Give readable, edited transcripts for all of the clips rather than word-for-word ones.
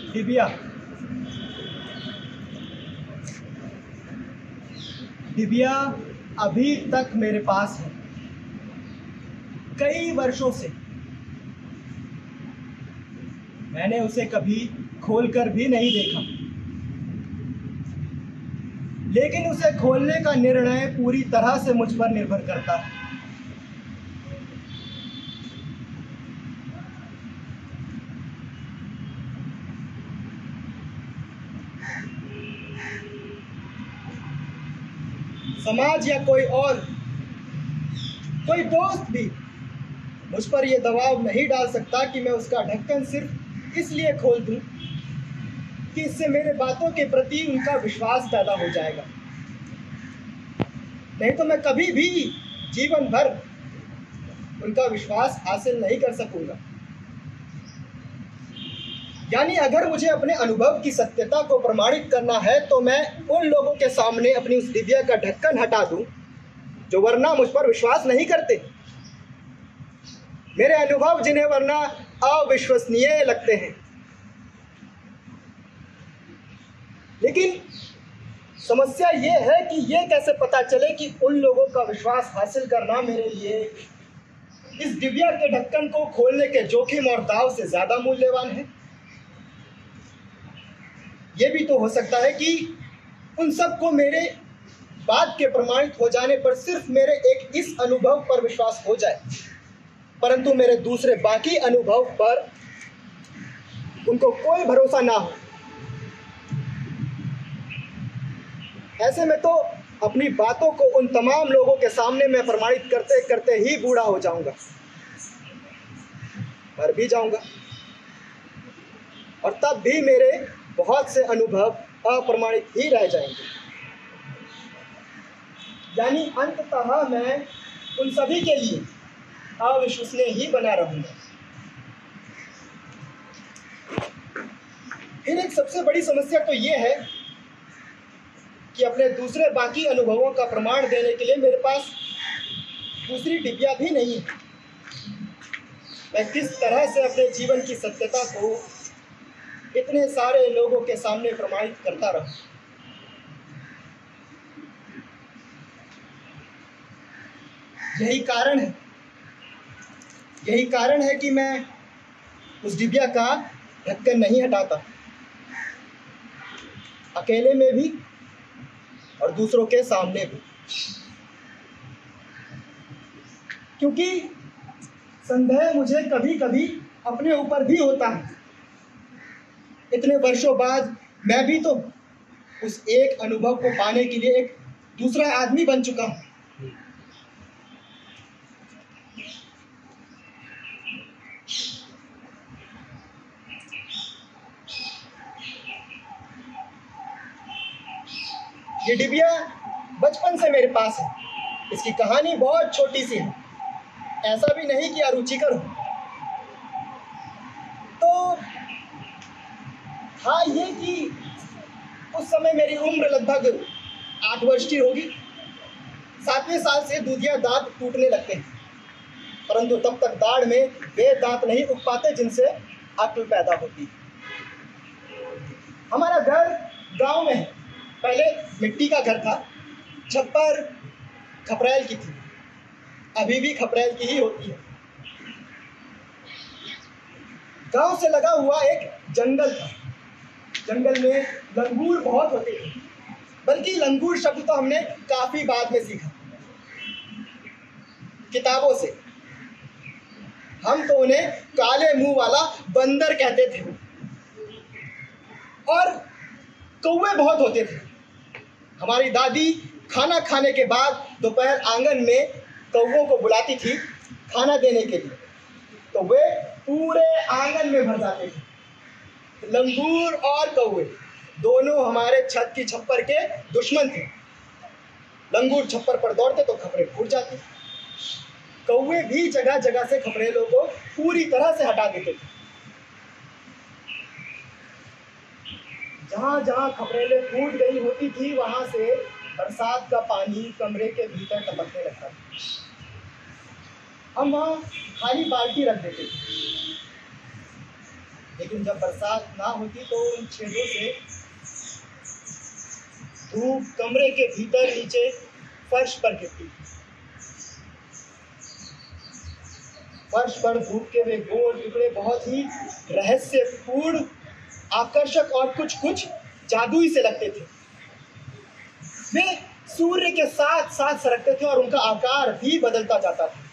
डिबिया डिबिया अभी तक मेरे पास है, कई वर्षों से। मैंने उसे कभी खोलकर भी नहीं देखा, लेकिन उसे खोलने का निर्णय पूरी तरह से मुझ पर निर्भर करता है। समाज या कोई दोस्त भी मुझ पर यह दबाव नहीं डाल सकता कि मैं उसका ढक्कन सिर्फ इसलिए खोल दूं कि इससे मेरे बातों के प्रति उनका विश्वास पैदा हो जाएगा। नहीं तो मैं कभी भी जीवन भर उनका विश्वास हासिल नहीं कर सकूंगा। यानी अगर मुझे अपने अनुभव की सत्यता को प्रमाणित करना है तो मैं उन लोगों के सामने अपनी उस डिबिया का ढक्कन हटा दूं जो वरना मुझ पर विश्वास नहीं करते। मेरे अनुभव जिन्हें वरना अविश्वसनीय लगते हैं। लेकिन समस्या ये है कि ये कैसे पता चले कि उन लोगों का विश्वास हासिल करना मेरे लिए इस डिबिया के ढक्कन को खोलने के जोखिम और दाव से ज्यादा मूल्यवान है। ये भी तो हो सकता है कि उन सबको मेरे बात के प्रमाणित हो जाने पर सिर्फ मेरे एक इस अनुभव पर विश्वास हो जाए, परंतु मेरे दूसरे बाकी अनुभव पर उनको कोई भरोसा ना हो। ऐसे में तो अपनी बातों को उन तमाम लोगों के सामने मैं प्रमाणित करते करते ही बूढ़ा हो जाऊंगा, मर भी जाऊंगा, और तब भी मेरे बहुत से अनुभव अप्रमाणित ही रह जाएंगे। यानी अंततः मैं उन सभी के लिए अविश्वसनीय ही बना रहूंगा। फिर एक सबसे बड़ी समस्या तो ये है कि अपने दूसरे बाकी अनुभवों का प्रमाण देने के लिए मेरे पास दूसरी डिबिया भी नहीं है। मैं किस तरह से अपने जीवन की सत्यता को इतने सारे लोगों के सामने प्रमाणित करता रहूं? यही कारण है कि मैं उस डिबिया का ढक्कन नहीं हटाता, अकेले में भी और दूसरों के सामने भी। क्योंकि संदेह मुझे कभी कभी अपने ऊपर भी होता है। इतने वर्षों बाद मैं भी तो उस एक अनुभव को पाने के लिए एक दूसरा आदमी बन चुका हूं। ये डिबिया बचपन से मेरे पास है। इसकी कहानी बहुत छोटी सी है, ऐसा भी नहीं कि अरुचिकर हो। तो हाँ, ये कि उस समय मेरी उम्र लगभग 8 वर्ष की होगी। 7वें साल से दूधिया दांत टूटने लगते हैं, परंतु तब तक दाढ़ में वे दांत नहीं उग पाते जिनसे अक्ल पैदा होती है। हमारा घर गांव में है। पहले मिट्टी का घर था, छप्पर खपरेल की थी, अभी भी खपरेल की ही होती है। गांव से लगा हुआ एक जंगल था। जंगल में लंगूर बहुत होते थे, बल्कि लंगूर शब्द तो हमने काफी बाद में सीखा किताबों से। हम तो उन्हें काले मुंह वाला बंदर कहते थे। और कौवे बहुत होते थे। हमारी दादी खाना खाने के बाद दोपहर आंगन में कौवों को बुलाती थी खाना देने के लिए, तो वे पूरे आंगन में भर जाते थे। लंगूर और कौवे दोनों हमारे छत की छप्पर के दुश्मन थे। लंगूर छप्पर पर दौड़ते तो खपरे फूट जाती। कौवे भी जगह जगह से खपरेलों को पूरी तरह से हटा देते थे। जहां जहां खपरेलें फूट गई होती थी, वहां से बरसात का पानी कमरे के भीतर टपकने लगता था। हम वहां खाली बाल्टी रख देते थे। लेकिन जब बरसात ना होती तो उन छेदों से धूप कमरे के भीतर नीचे फर्श पर गिरती। फर्श पर धूप के वे गोल टुकड़े बहुत ही रहस्यपूर्ण, आकर्षक और कुछ कुछ जादुई से लगते थे। वे सूर्य के साथ साथ सरकते थे और उनका आकार भी बदलता जाता था।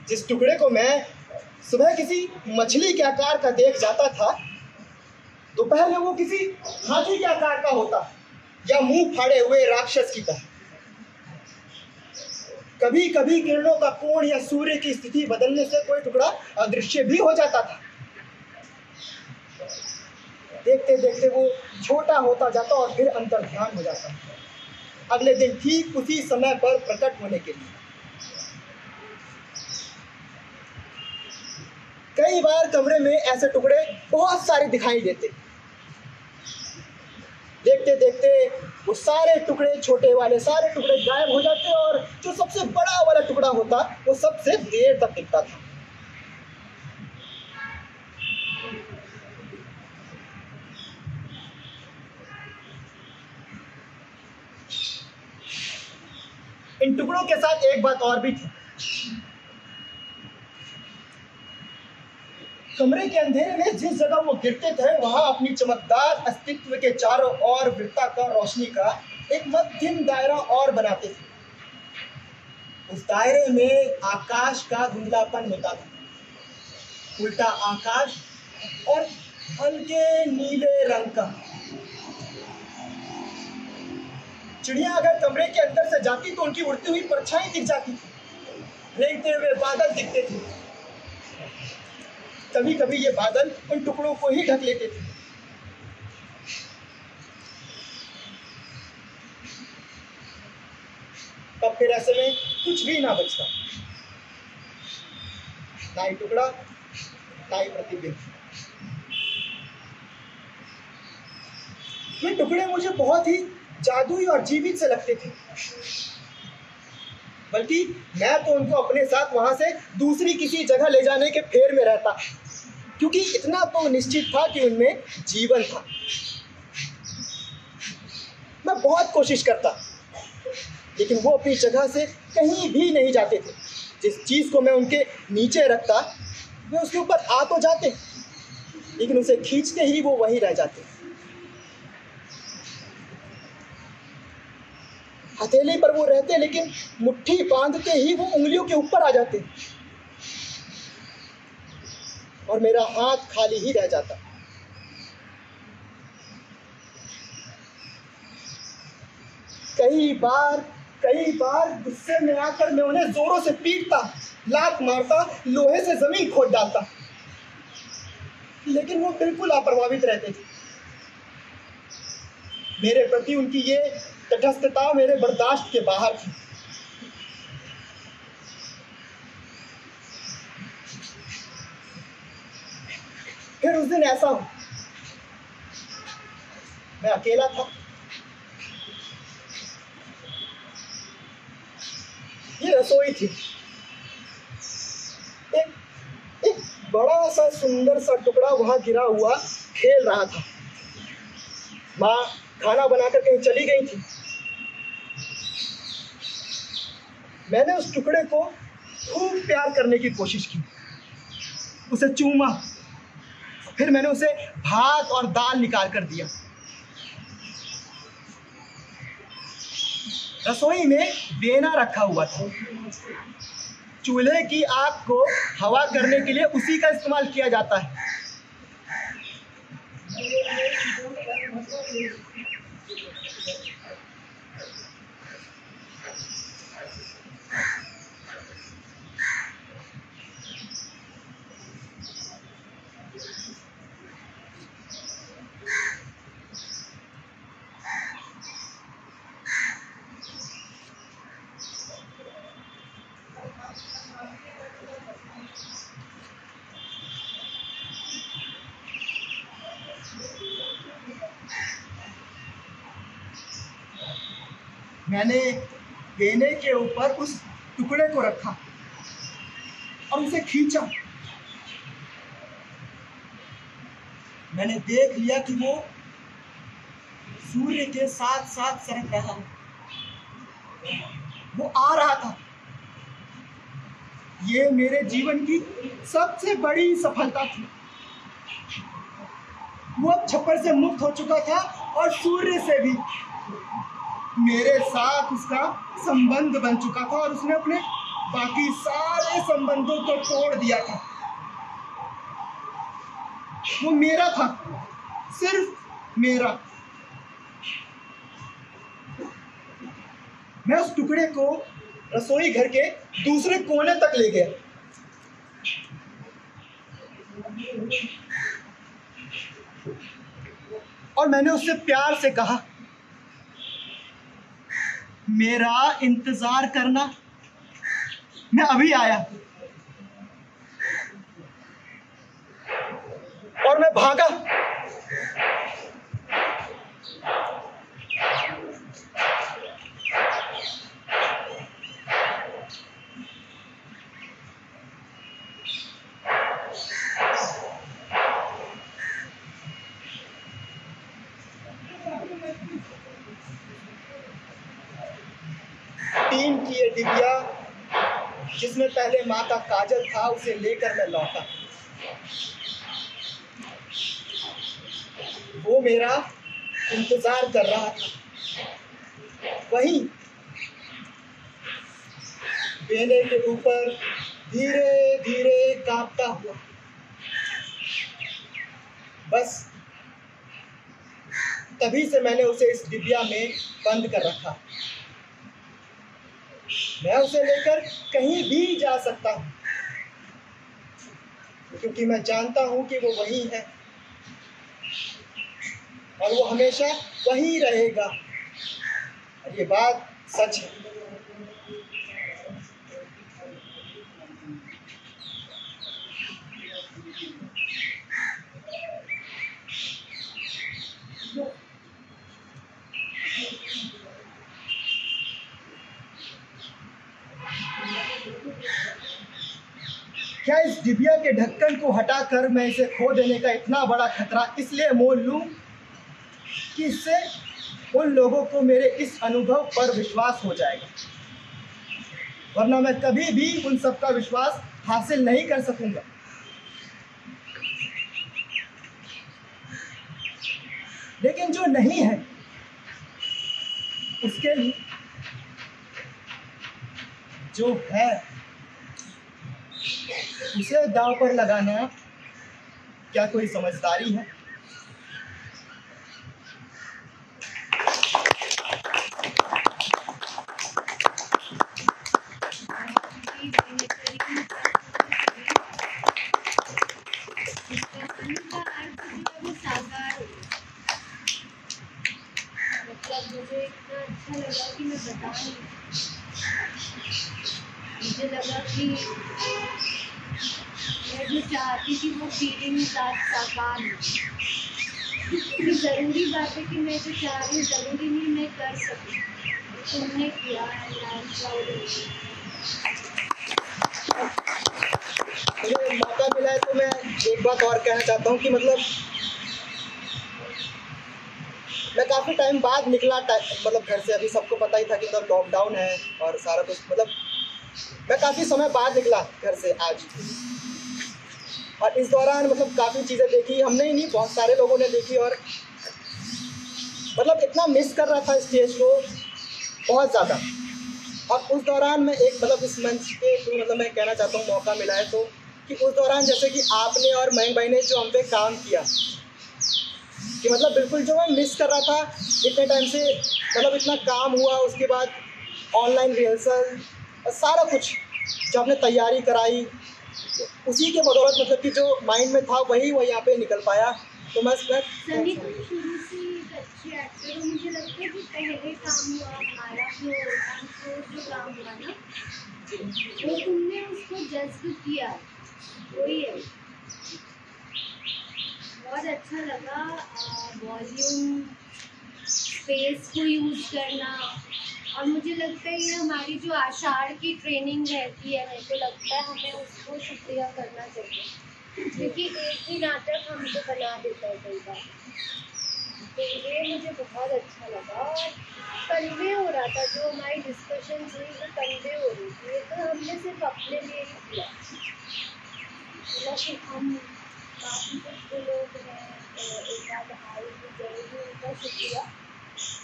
जिस टुकड़े को मैं सुबह किसी मछली के आकार का देख जाता था, दोपहर में वो किसी हाथी के आकार का होता या मुंह फाड़े हुए राक्षस की तरह। कभी कभी किरणों का कोण या सूर्य की स्थिति बदलने से कोई टुकड़ा अदृश्य भी हो जाता था। देखते देखते वो छोटा होता जाता और फिर अंतर्ध्यान हो जाता, अगले दिन ठीक उसी समय पर प्रकट होने के लिए। कई बार कमरे में ऐसे टुकड़े बहुत सारे दिखाई देते। देखते देखते वो सारे टुकड़े, छोटे वाले सारे टुकड़े गायब हो जाते और जो सबसे बड़ा वाला टुकड़ा होता वो सबसे देर तक दिखता था। इन टुकड़ों के साथ एक बात और भी थी। कमरे के अंधेरे में जिस जगह वो गिरते थे वहां अपनी चमकदार अस्तित्व के चारों ओर वृत्ताकार रोशनी का एक मध्यम दायरा और बनाते थे। उस दायरे में आकाश का धुंधलापन होता था, उल्टा आकाश और हल्के नीले रंग का। चिड़िया अगर कमरे के अंदर से जाती तो उनकी उड़ती हुई परछाई दिख जाती थी, रेंगते हुए बादल दिखते थे। कभी कभी ये बादल उन टुकड़ों को ही ढक लेते थे। तब फिर ऐसे में कुछ भी ना बचता, ना ही टुकड़ा, ना ही प्रतिबिंब। ये टुकड़े मुझे बहुत ही जादुई और जीवित से लगते थे, बल्कि मैं तो उनको अपने साथ वहां से दूसरी किसी जगह ले जाने के फेर में रहता, क्योंकि इतना तो निश्चित था कि उनमें जीवन था। मैं बहुत कोशिश करता, लेकिन वो अपनी जगह से कहीं भी नहीं जाते थे। जिस चीज को मैं उनके नीचे रखता वे उसके ऊपर आ तो जाते, लेकिन उसे खींचते ही वो वहीं रह जाते। हथेली पर वो रहते, लेकिन मुट्ठी बांधते ही वो उंगलियों के ऊपर आ जाते और मेरा हाथ खाली ही रह जाता। कई बार गुस्से में आकर मैं उन्हें जोरों से पीटता, लात मारता, लोहे से जमीन खोद डालता, लेकिन वो बिल्कुल अप्रभावित रहते थे। मेरे प्रति उनकी ये तटस्थता मेरे बर्दाश्त के बाहर थी। फिर उस दिन ऐसा हुआ, मैं अकेला था। ये रसोई थी। एक बड़ा सा सुंदर सा टुकड़ा वहां गिरा हुआ खेल रहा था। माँ खाना बनाकर कहीं चली गई थी। मैंने उस टुकड़े को खूब प्यार करने की कोशिश की, उसे चूमा, फिर मैंने उसे भात और दाल निकाल कर दिया। रसोई में बेना रखा हुआ था। चूल्हे की आग को हवा करने के लिए उसी का इस्तेमाल किया जाता है। मैंने बेने के ऊपर उस टुकड़े को रखा और उसे खींचा। मैंने देख लिया कि वो सूर्य के साथ साथ सरक रहा है, वो आ रहा था। ये मेरे जीवन की सबसे बड़ी सफलता थी। वो अब छप्पर से मुक्त हो चुका था और सूर्य से भी मेरे साथ उसका संबंध बन चुका था और उसने अपने बाकी सारे संबंधों को तोड़ दिया था। वो मेरा था, सिर्फ मेरा। मैं उस टुकड़े को रसोई घर के दूसरे कोने तक ले गया। और मैंने उससे प्यार से कहा, मेरा इंतजार करना, मैं अभी आया। और मैं भागा। टीन की ये डिबिया जिसमें पहले माँ का काजल था, उसे लेकर मैं लौटा। वो मेरा इंतजार कर रहा था, वहीं बेने के ऊपर धीरे धीरे कांपता हुआ। बस तभी से मैंने उसे इस डिबिया में बंद कर रखा। मैं उसे लेकर कहीं भी जा सकता हूँ, क्योंकि मैं जानता हूँ कि वो वहीं है और वो हमेशा वहीं रहेगा। और ये बात सच है। क्या इस डिबिया के ढक्कन को हटाकर मैं इसे खो देने का इतना बड़ा खतरा इसलिए मोल लूं कि इससे उन लोगों को मेरे इस अनुभव पर विश्वास हो जाएगा, वरना मैं कभी भी उन सबका विश्वास हासिल नहीं कर सकूंगा। लेकिन जो नहीं है उसके लिए जो है उसे दांव पर लगाना क्या कोई समझदारी है? मुझे लगा कि मैं जो चाहती थी वो फीलिंग साकार हो। ज़रूरी बात है कि मैं जो चाह रही हूँ ज़रूरी नहीं मैं कर सकूँ, तुमने किया। मुझे मौका मिला है तो मैं एक बात और कहना चाहता हूँ कि मतलब मैं काफ़ी टाइम बाद निकला मतलब घर से। अभी सबको पता ही था कि मतलब लॉकडाउन है और सारा कुछ, मतलब मैं काफ़ी समय बाद निकला घर से आज। और इस दौरान मतलब काफ़ी चीज़ें देखी, हमने ही नहीं बहुत सारे लोगों ने देखी। और मतलब इतना मिस कर रहा था स्टेज को बहुत ज़्यादा। और उस दौरान मैं एक मतलब इस मंच के थ्रू मतलब मैं कहना चाहता हूँ, मौका मिला है तो, कि उस दौरान जैसे कि आपने और मयंक भाई ने जो हम पे काम किया, कि मतलब बिल्कुल जो मैं मिस कर रहा था इतने टाइम से, मतलब इतना काम हुआ, उसके बाद ऑनलाइन रिहर्सल और सारा कुछ जो आपने तैयारी कराई, उसी के बदौलत मतलब कि जो माइंड में था वही यहाँ पे निकल पाया। तो मैं सनी तुम शुरू से एक अच्छे एक्टर हो। मुझे लगता है कि पहले काम हुआ हमारा जो काम हुआ ना, वो तुमने उसको जज्ब किया, वही है। बहुत अच्छा लगा। वॉल्यूम स्पेस को यूज़ करना, और मुझे लगता है ये हमारी जो आषाढ़ की ट्रेनिंग रहती है, मेरे को लगता है हमें उसको शुक्रिया करना चाहिए, क्योंकि एक ही नाटक हमको बना देता है कई बार। तो ये मुझे बहुत अच्छा लगा और कन्वे हो रहा था, जो हमारी डिस्कशन हुई वो कन्वे हो रही थी। ये तो हमने सिर्फ अपने लिए ही किया, मतलब कि हम बाकी कुछ जो लोग हैं एक आध भाई जरूर उनका शुक्रिया,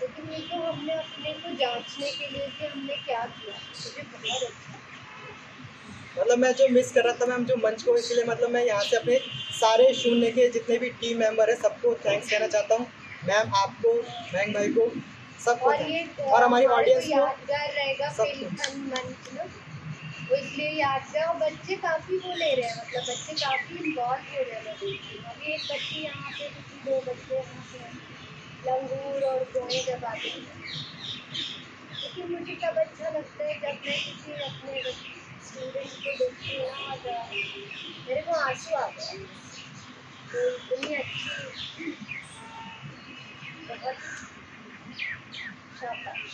लेकिन ये तो हमने अपने को जांचने के लिए कि हमने क्या किया। मुझे बहुत अच्छा, मतलब मैं जो मिस कर रहा था मैम जो मंच को, इसलिए मतलब मैं यहाँ से अपने सारे शून्य के जितने भी टीम मेंबर है सबको थैंक्स कहना चाहता हूँ। मैम आपको, महंग भाई को, सबको और ये और हमारी ऑडियंस को यादगार रहेगा सबको। फिल्म मंच ना, वो इसलिए यादगार। और बच्चे काफ़ी वो ले रहे हैं, मतलब बच्चे काफ़ी इन्वॉल्व हो रहे हैं। अभी एक बच्ची यहाँ पे, 2 बच्चे यहाँ पे लंगूर और गोने जब आते हैं, लेकिन मुझे तब अच्छा लगता है जब मैं किसी अपने स्टूडेंट को देखती हूँ ना, और मेरे को आंसू आ गए। तो इतनी अच्छी, बहुत शाबाश।